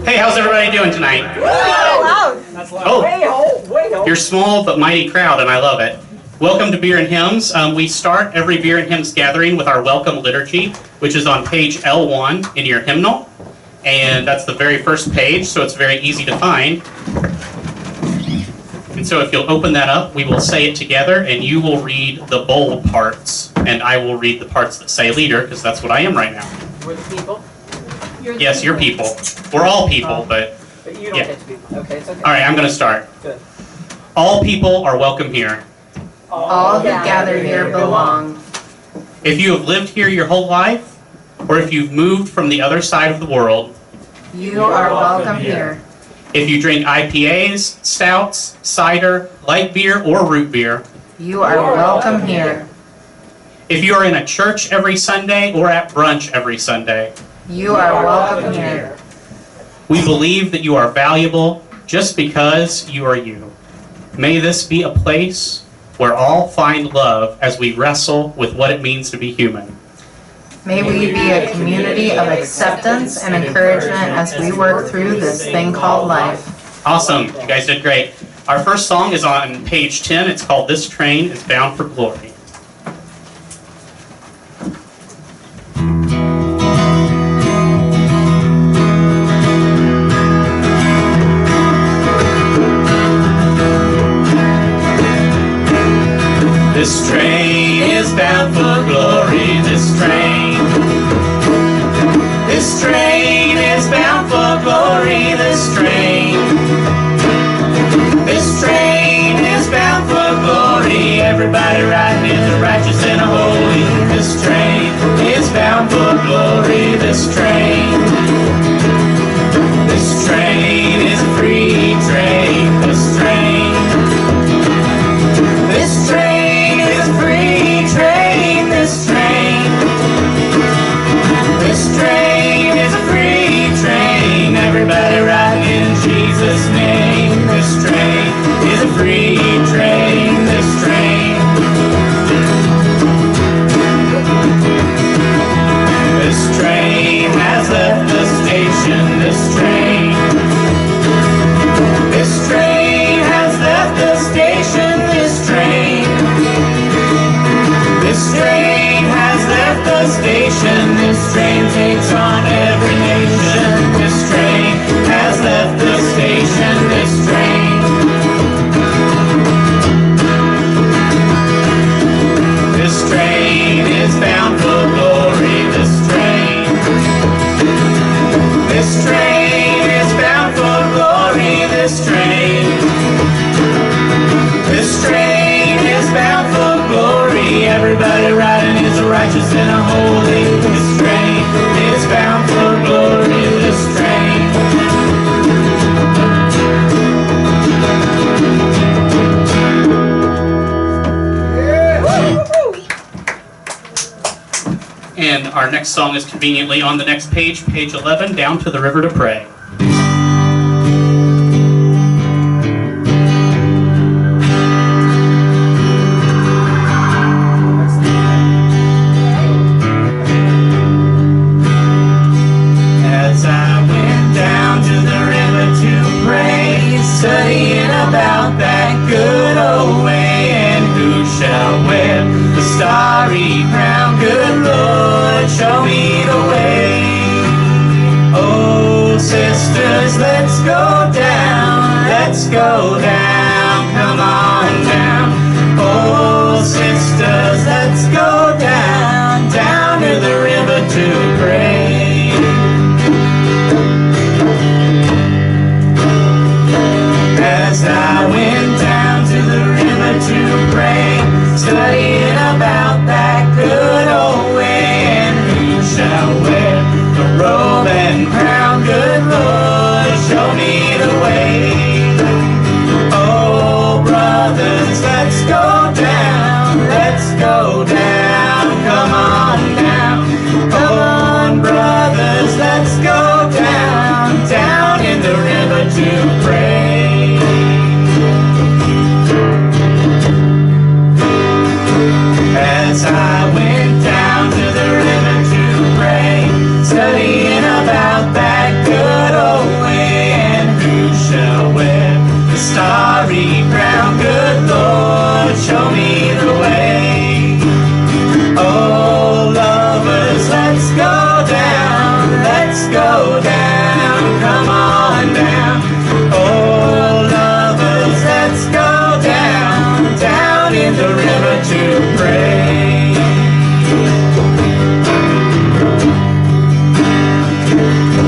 Hey, how's everybody doing tonight? Oh, you're small but mighty crowd, and I love it. Welcome to Beer and Hymns. We start every Beer and Hymns gathering with our welcome liturgy, which is on page L1 in your hymnal. And that's the very first page, so it's very easy to find. And so if you'll open that up, we will say it together, and you will read the bold parts, and I will read the parts that say leader, because that's what I am right now. We're the people? Yes, you're people. We're all people, but you don't get to be. Okay, it's okay. All right, I'm going to start. Good. All people are welcome here. All who gather here belong. If you have lived here your whole life, or if you've moved from the other side of the world, you are welcome here. If you drink IPAs, stouts, cider, light beer, or root beer, you are welcome here. If you are in a church every Sunday or at brunch every Sunday, you are welcome here. We believe that you are valuable just because you are you. May this be a place where all find love as we wrestle with what it means to be human. May we be a community of acceptance and encouragement as we work through this thing called life. Awesome. You guys did great. Our first song is on page 10. It's called This Train is Bound for Glory. This train is bound for glory, this train. This train is bound for glory, this train. This train is bound for glory, everybody riding in the righteous and holy. This train is bound for glory, this train. This train is a free train, this train. This train is a free train, this train. This train is a free train, everybody riding in Jesus' name. This train is a free train, this train. This train has left the station, this train. This train has left the station, this train. This train has left the station, this train takes on every nation. This train has left the station, this train. This train is bound for glory, this train. This train is bound for glory, this train. This train is bound for glory, everybody riding is a righteous and a holy. This train is bound for glory, this train. And our next song is conveniently on the next page, page 11, Down to the River to Pray. As I went down to the river to pray, studying about that good old way, and who shall wear the starry crown? Good Lord, show me the way. Oh, sisters, let's go down, let's go down, come on down. Oh, sisters, let's go down, down to the river to pray. As I went down to the river to pray, studying about that good old way, and who shall wear the robe and crown? Good Lord, show me the way. Oh, to pray. As I went down to the river to pray, studying about that good old way, and who shall wear the starry crown? Good Lord, show me the way. Oh, lovers, let's go down, let's go down, come on down. Oh, lovers, let's go down, down in the river to pray.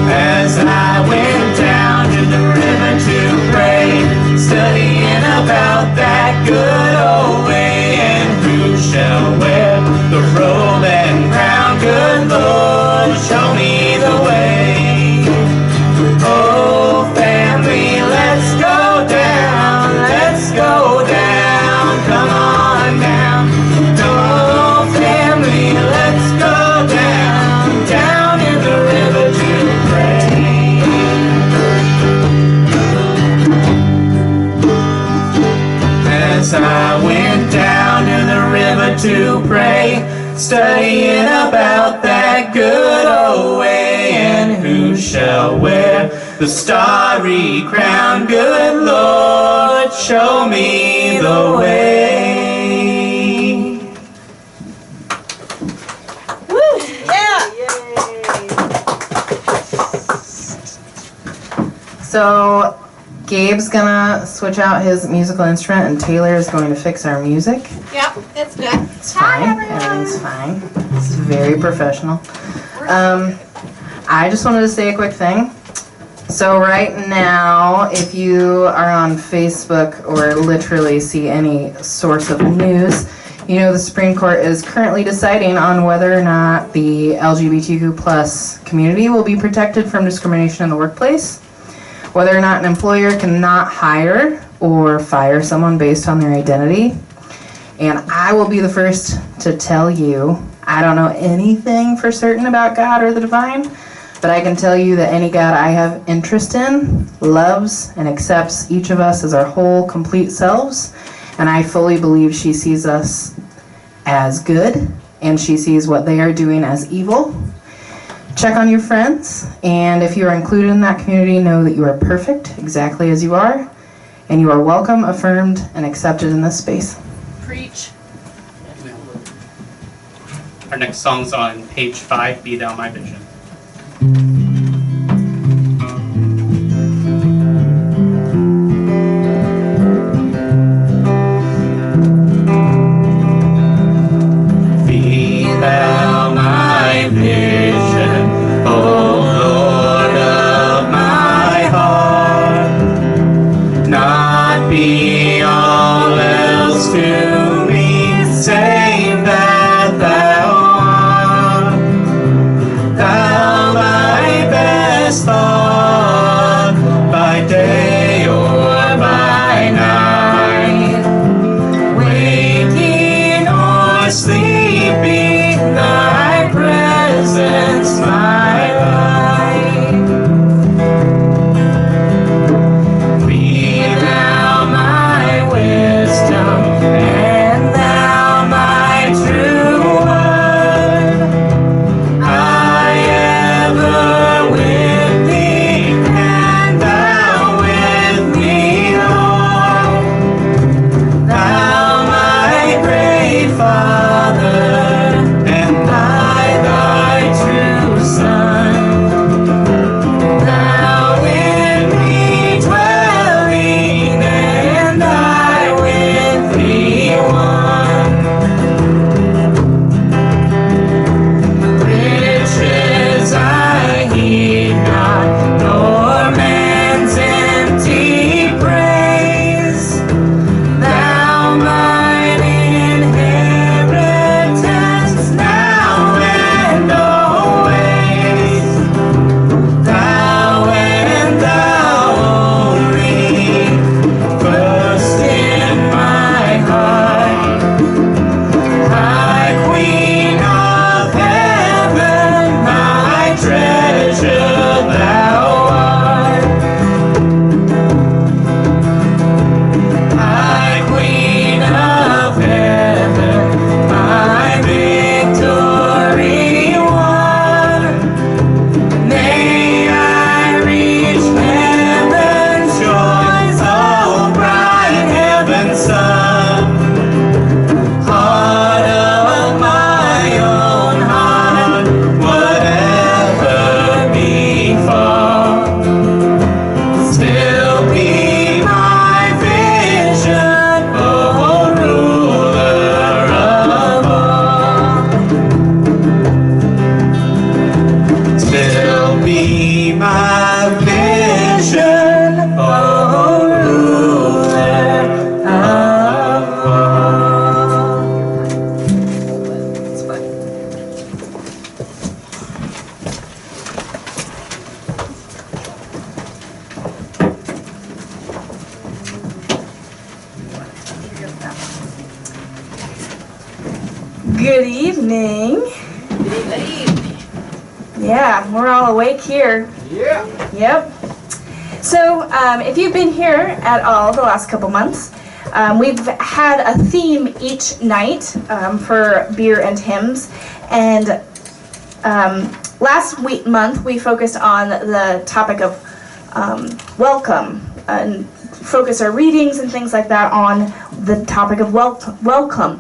As I went down to the river to pray, studying about that good old way, and who shall wear the robe and crown? Good Lord, show me the way. Oh, family, let's go down, let's go down, come on down. Oh, family, let's go down, down in the river to pray. As I went down to the river to pray, studying about that good old way, and who shall wear the starry crown? Good Lord, show me the way. So Gabe's gonna switch out his musical instrument, and Taylor is going to fix our music. Yep, it's good. It's fine. Everything's fine. It's very professional. I just wanted to say a quick thing. So right now, if you are on Facebook or literally see any source of news, you know the Supreme Court is currently deciding on whether or not the LGBTQ plus community will be protected from discrimination in the workplace, whether or not an employer cannot hire or fire someone based on their identity. And I will be the first to tell you, I don't know anything for certain about God or the divine, but I can tell you that any God I have interest in loves and accepts each of us as our whole, complete selves. And I fully believe she sees us as good, and she sees what they are doing as evil. Check on your friends, and if you are included in that community, know that you are perfect exactly as you are, and you are welcome, affirmed, and accepted in this space. Preach. Our next song's on page 5, Be Thou My Vision. Be thou my vision, O Lord of my heart, not be all else to me, save that thou art. Thou my best thought, by day or by night, waking or sleeping, thy presence my light. Be thou my wisdom, and thou my true word. I ever with thee my vision, oh ruler of all. It's fun. Good evening. Yeah, we're all awake here. Yeah. Yep. So, if you've been here at all the last couple months, we've had a theme each night for beer and hymns. And last month we focused on the topic of welcome and focus our readings and things like that on the topic of welcome.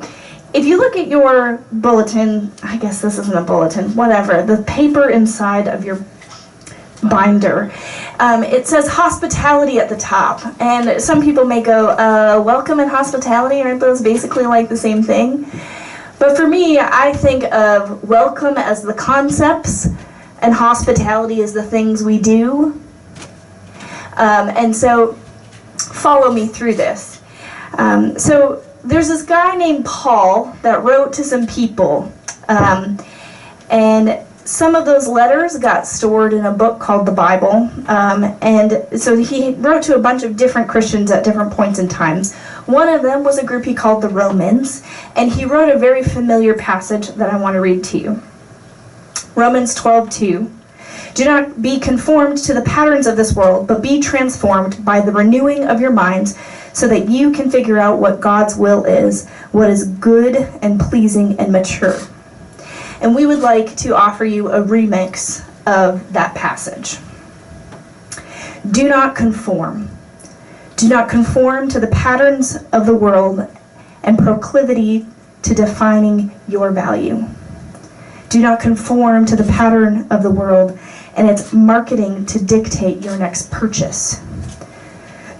If you look at your bulletin, I guess this isn't a bulletin, whatever, the paper inside of your binder, it says hospitality at the top. And some people may go, welcome and hospitality, aren't those basically like the same thing? But for me, I think of welcome as the concepts and hospitality as the things we do. And so follow me through this. So there's this guy named Paul that wrote to some people, and some of those letters got stored in a book called the Bible, and so he wrote to a bunch of different Christians at different points in times. One of them was a group he called the Romans, and he wrote a very familiar passage that I want to read to you. Romans 12:2. Do not be conformed to the patterns of this world, but be transformed by the renewing of your minds, so that you can figure out what God's will is, what is good and pleasing and mature. And we would like to offer you a remix of that passage. Do not conform. Do not conform to the patterns of the world and proclivity to defining your value. Do not conform to the pattern of the world and its marketing to dictate your next purchase.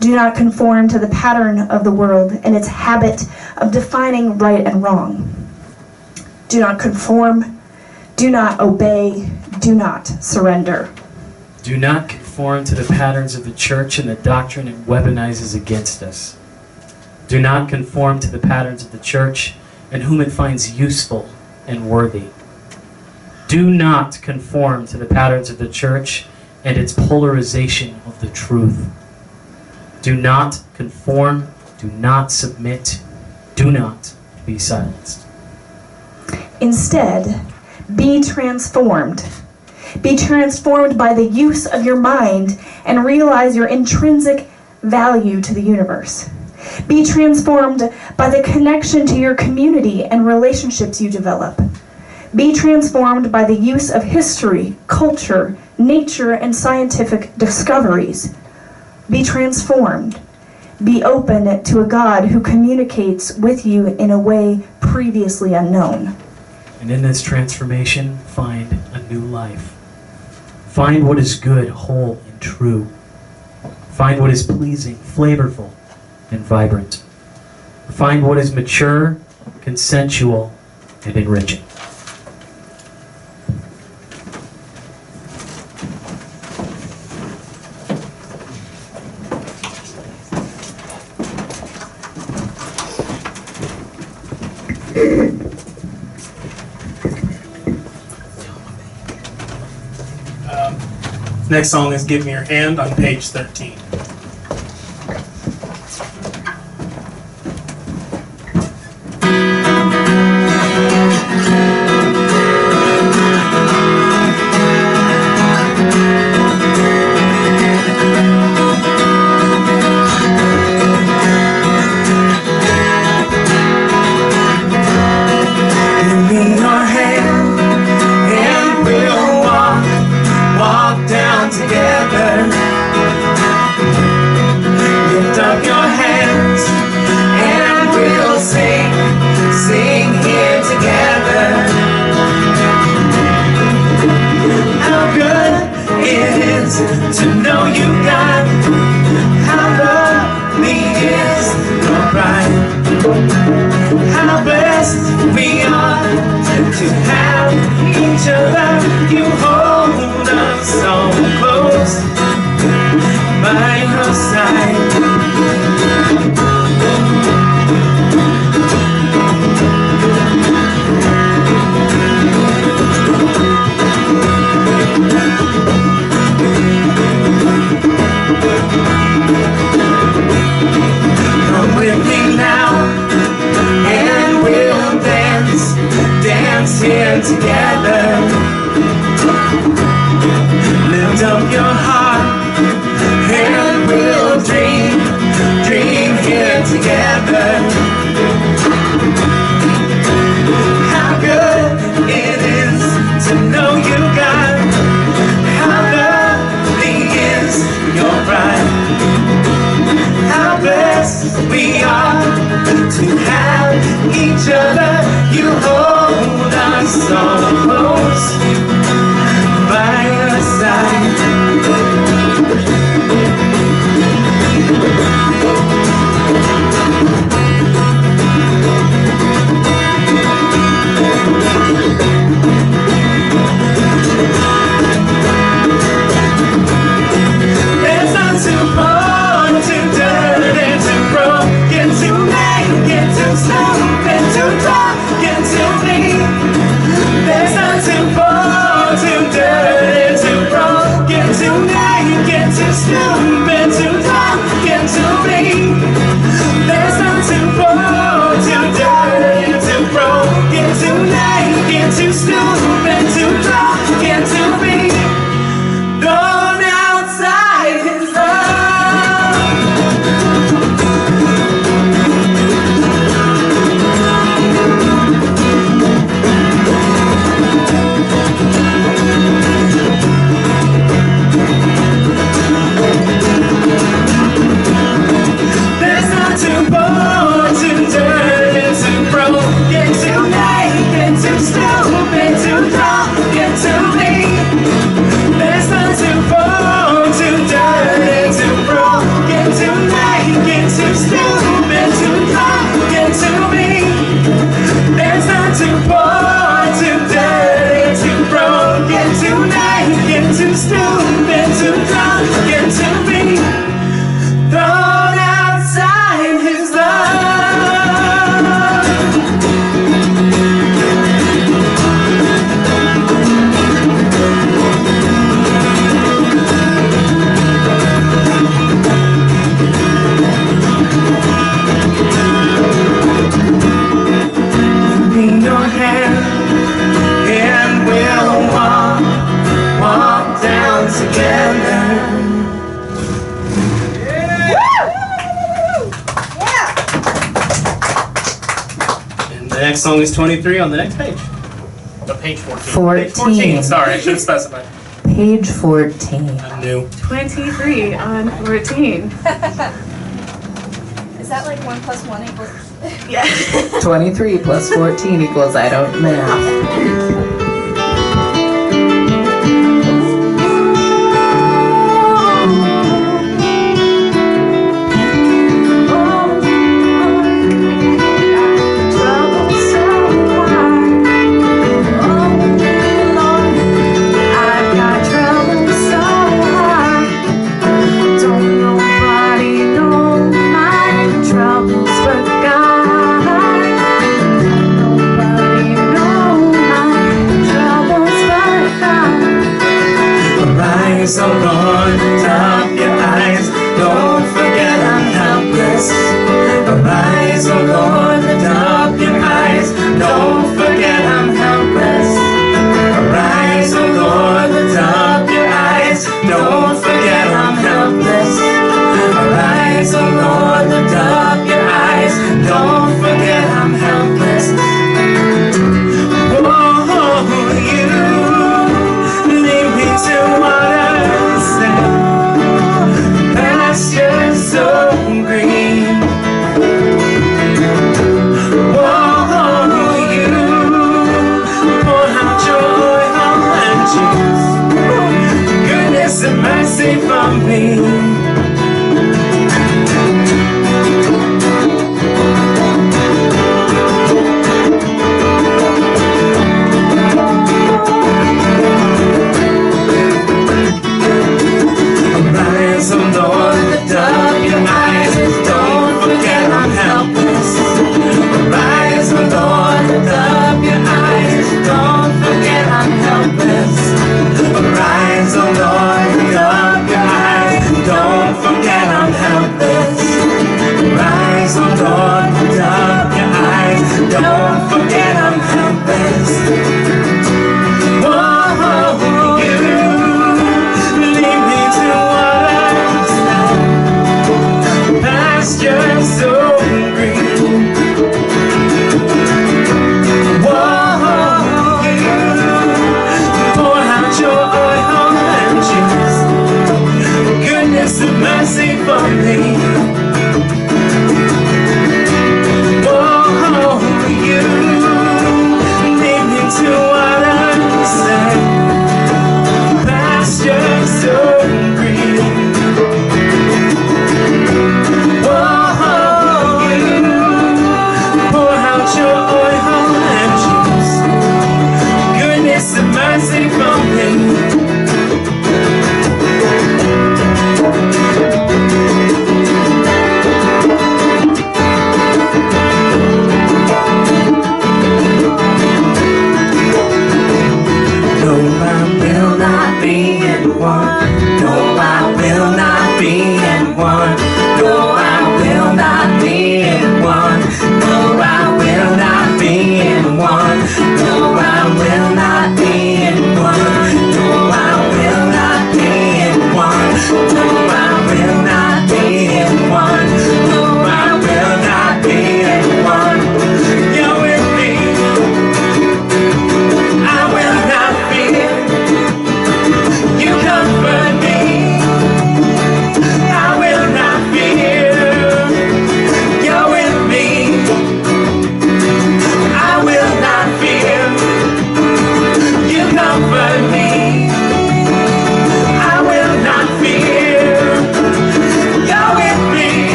Do not conform to the pattern of the world and its habit of defining right and wrong. Do not conform, do not obey, do not surrender. Do not conform to the patterns of the church and the doctrine it weaponizes against us. Do not conform to the patterns of the church and whom it finds useful and worthy. Do not conform to the patterns of the church and its polarization of the truth. Do not conform, do not submit, do not be silenced. Instead, be transformed. Be transformed by the use of your mind and realize your intrinsic value to the universe. Be transformed by the connection to your community and relationships you develop. Be transformed by the use of history, culture, nature, and scientific discoveries. Be transformed. Be open to a God who communicates with you in a way previously unknown. And in this transformation, find a new life. Find what is good, whole, and true. Find what is pleasing, flavorful, and vibrant. Find what is mature, consensual, and enriching. Next song is Give Me Your Hand on page 13. To know you, God, how lovely is your bride. How blessed we are to have each other. You hold us so close. And the next song is 23 on the next page. Page 14. 14. Page 14, sorry, I should have specified. Page 14. I'm new. 23 on 14. Is that like 1 + 1 = Yeah. 23 plus 14 equals I don't math. So Lord, top your eyes, don't forget I'm helpless. Arise, oh Lord, top your eyes, don't forget I'm helpless. Arise, oh Lord, top your eyes, don't forget I'm helpless. Arise, oh Lord, top your eyes, don't forget I'm helpless. Whoa, you lead me to water. Pastures so green. Whoa, you pour out joy, hope, and juice, goodness and mercy from me. So Lord, lift up your eyes, don't forget I'm helpless. Arise, oh Lord, lift up your eyes, don't forget I'm helpless. Arise, oh Lord, lift up your eyes, don't forget I'm helpless. Arise, oh Lord, lift up your eyes, don't forget I'm helpless. Whoa, you lead me to pastures so green. Whoa, you pour out your oil and juice, goodness and mercy for me. Whoa, you lead me to waters and pastures so green. Mercy from me.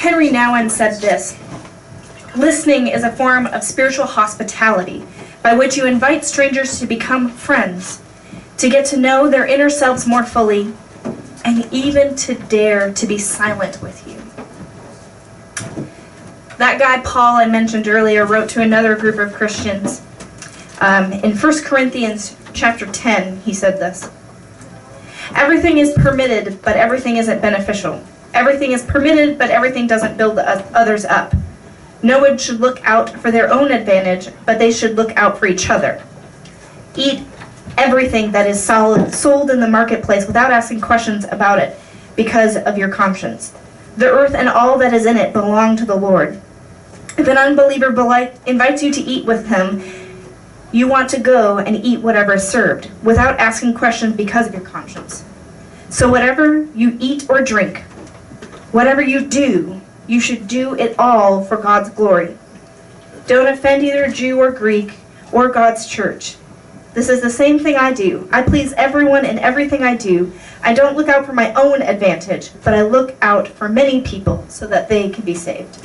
Henry Nouwen said this: "Listening is a form of spiritual hospitality by which you invite strangers to become friends, to get to know their inner selves more fully, and even to dare to be silent with you." That guy Paul I mentioned earlier wrote to another group of Christians. In 1 Corinthians chapter 10, he said this: "Everything is permitted, but everything isn't beneficial. Everything is permitted, but everything doesn't build others up. No one should look out for their own advantage, but they should look out for each other. Eat everything that is sold in the marketplace without asking questions about it because of your conscience. The earth and all that is in it belong to the Lord. If an unbeliever invites you to eat with him, you want to go and eat whatever is served, without asking questions because of your conscience. So whatever you eat or drink, whatever you do, you should do it all for God's glory. Don't offend either Jew or Greek or God's church. This is the same thing I do. I please everyone in everything I do. I don't look out for my own advantage, but I look out for many people so that they can be saved."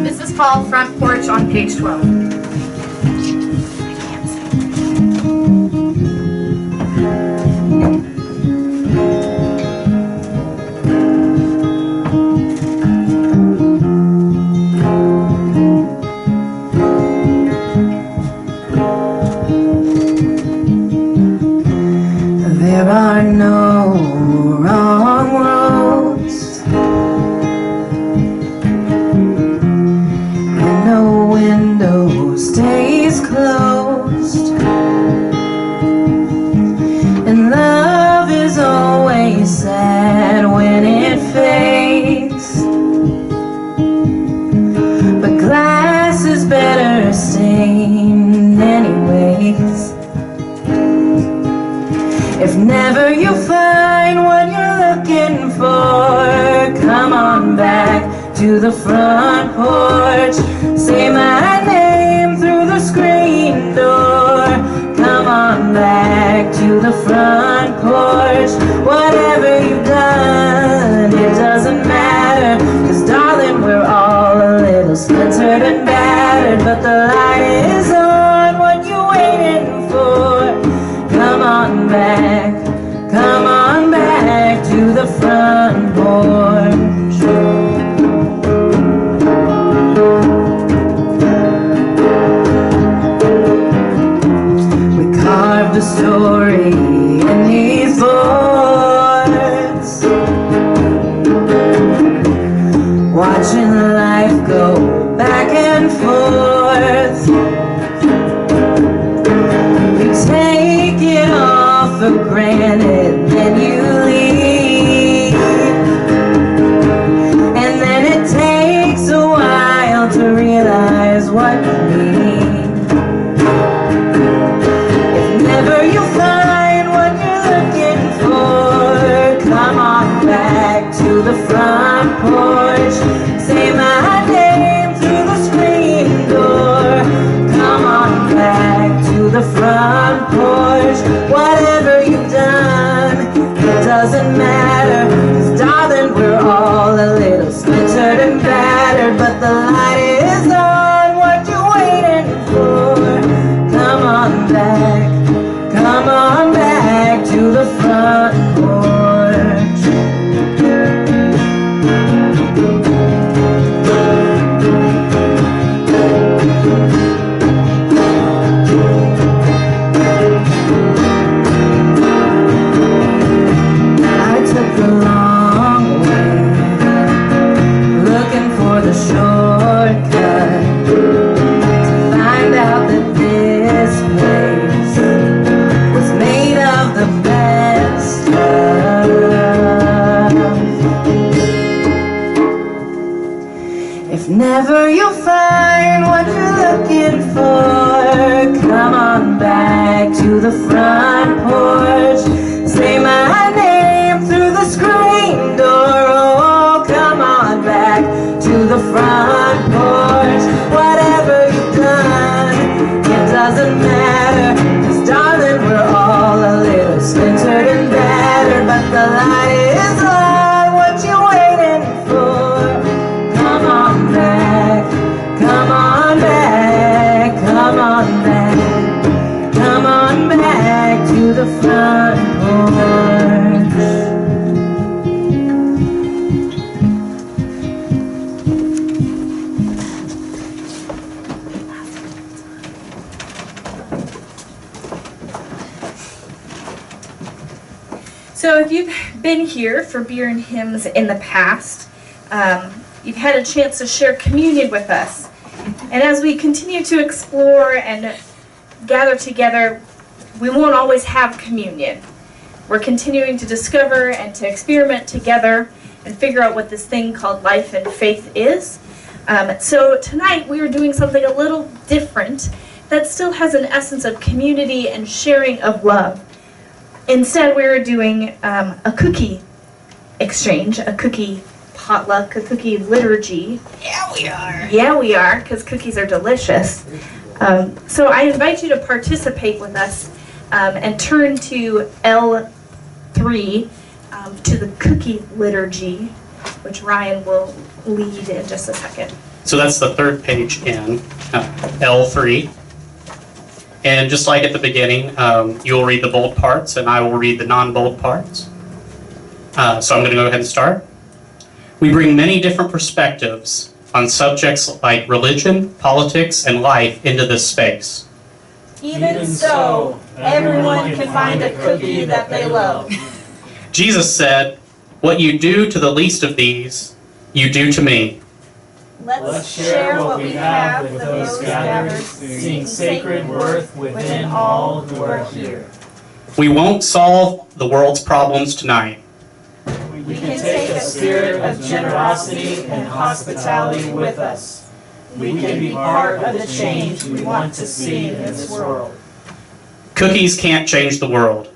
This is called Front Porch on page 12. There are no wrong roads, and no window stays closed, and love is always sad when it fades, but glass is better stained anyways. If never you find what you're looking for, come on back to the front porch. Say my name through the screen door. Come on back to the front porch. Whatever you've done, it doesn't matter, 'cause darling, we're all a little splintered and battered, but the light is on. What you waiting for? Come on back to the front porch. We carved a story in these boards, watching life go back and forth. We take it all for granted, then you leave, and then it takes a while to realize what you need. If never you find what you're looking for, come on back to the front porch. Say my name through the screen door. Come on back to the front porch. Whatever you've done, it doesn't matter, 'cause darling, we're all a little splintered and battered, but the light is on. What you waiting for? Come on back to the front porch. if you've been here for beer and hymns in the past, you've had a chance to share communion with us. And as we continue to explore and gather together, we won't always have communion. We're continuing to discover and to experiment together and figure out what this thing called life and faith is. So tonight we are doing something a little different that still has an essence of community and sharing of love. Instead, we're doing a cookie exchange, a cookie potluck, a cookie liturgy. Yeah, we are. Yeah, we are, because cookies are delicious. So I invite you to participate with us and turn to L3 to the cookie liturgy, which Ryan will lead in just a second. So that's the third page in L3. And just like at the beginning, you'll read the bold parts and I will read the non-bold parts. So I'm going to go ahead and start. We bring many different perspectives on subjects like religion, politics, and life into this space. Even so, everyone can find a cookie that they love. Jesus said, "What you do to the least of these, you do to me." Let's share what we have with those gathered, seeing sacred worth within all who are here. We won't solve the world's problems tonight. We can take a spirit of generosity and hospitality with us. We can be part of the change we want to see in this world. Cookies can't change the world.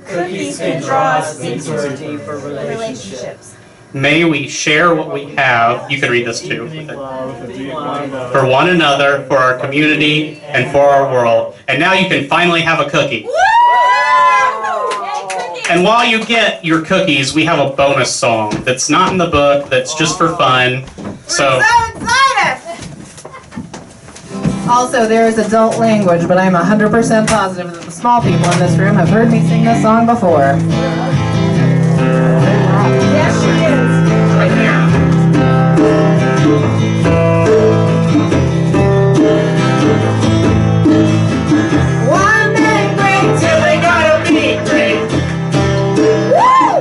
Cookies can draw us into deeper relationships. May we share what we have, you can read this too, for one another, for our community, and for our world. And now you can finally have a cookie. And while you get your cookies, we have a bonus song that's not in the book, that's just for fun. So Also, there is adult language, but I'm 100% positive that the small people in this room have heard me sing this song before. Yes, she is. right here. One man great till they gotta be great. Woo!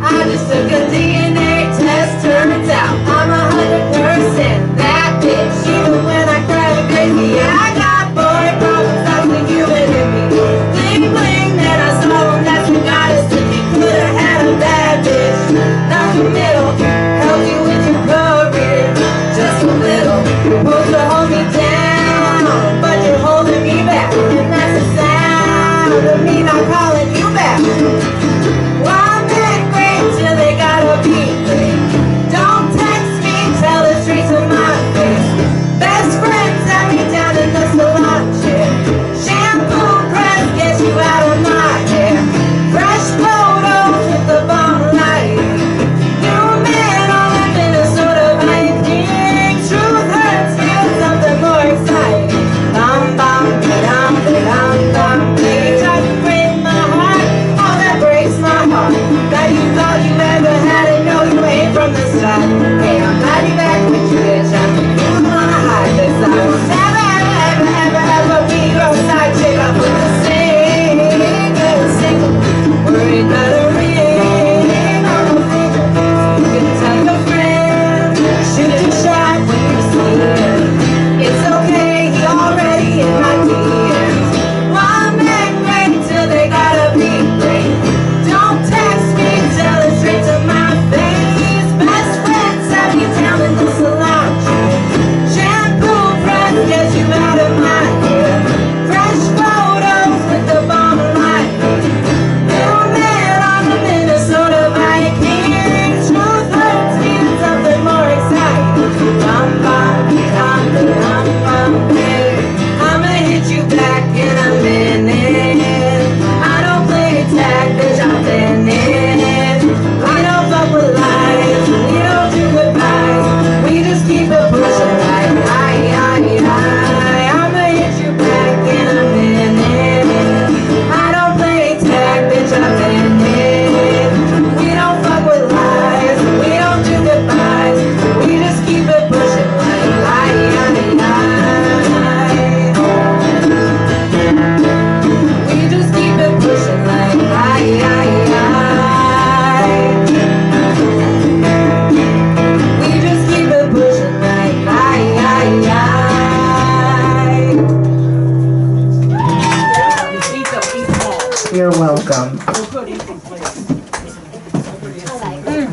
I just took a DNA test, turns out I'm 100% that bitch. Even when I cry crazy, I got boy problems, that's the human in me. Bling bling, then I saw him, that's the goddess that he could've had a bad bitch. Not the middle, help you with your career, just a little. You're supposed to hold me down, but you're holding me back. And that's the sound of me not calling you back. One man great till they gotta be great. Don't text me, tell it straight to my face. Best friends sat me down in the salon chair. Shampoo press gets you out of my hair. Fresh photos with the bomb light. New man all in Minnesota Vikings. Truth hurts, feel something more exciting. Bum bum ba-dum ba-dum bum. They tried to break my heart, oh that breaks my heart. That you thought you ever had it, no you ain't from the start. Hey, I'm glad you back with you, bitch. I'm moving on a high this I will never ever ever ever ever be your side chick. I put the single word better ring on the finger. You can tell your friend, shoot your shot when you see him. It's okay, he already in my DMs. One man great till they gotta be great. Don't text me, tell it straight to my face. Best friends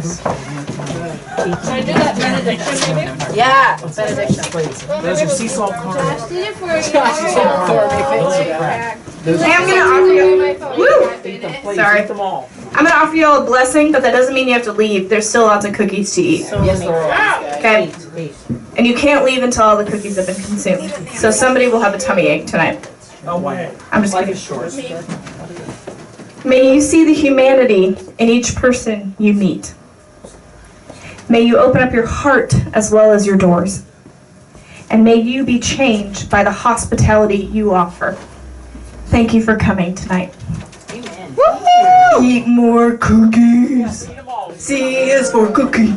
I do that benediction maybe? Yeah, benediction, please. Those are sea salt caramel. Did it for Hey, I'm gonna offer you. Woo! Eat them, please. Sorry. Eat them all. I'm gonna offer you all a blessing, but that doesn't mean you have to leave. There's still lots of cookies to eat. Yes, there are. Okay? Eat. And you can't leave until all the cookies have been consumed. So somebody will have a tummy ache tonight. Oh, wow. I'm just Life kidding. is short. May you see the humanity in each person you meet. May you open up your heart as well as your doors. And may you be changed by the hospitality you offer. Thank you for coming tonight. Amen. Woo-hoo! Eat more cookies. Eat them all. C is for cookie.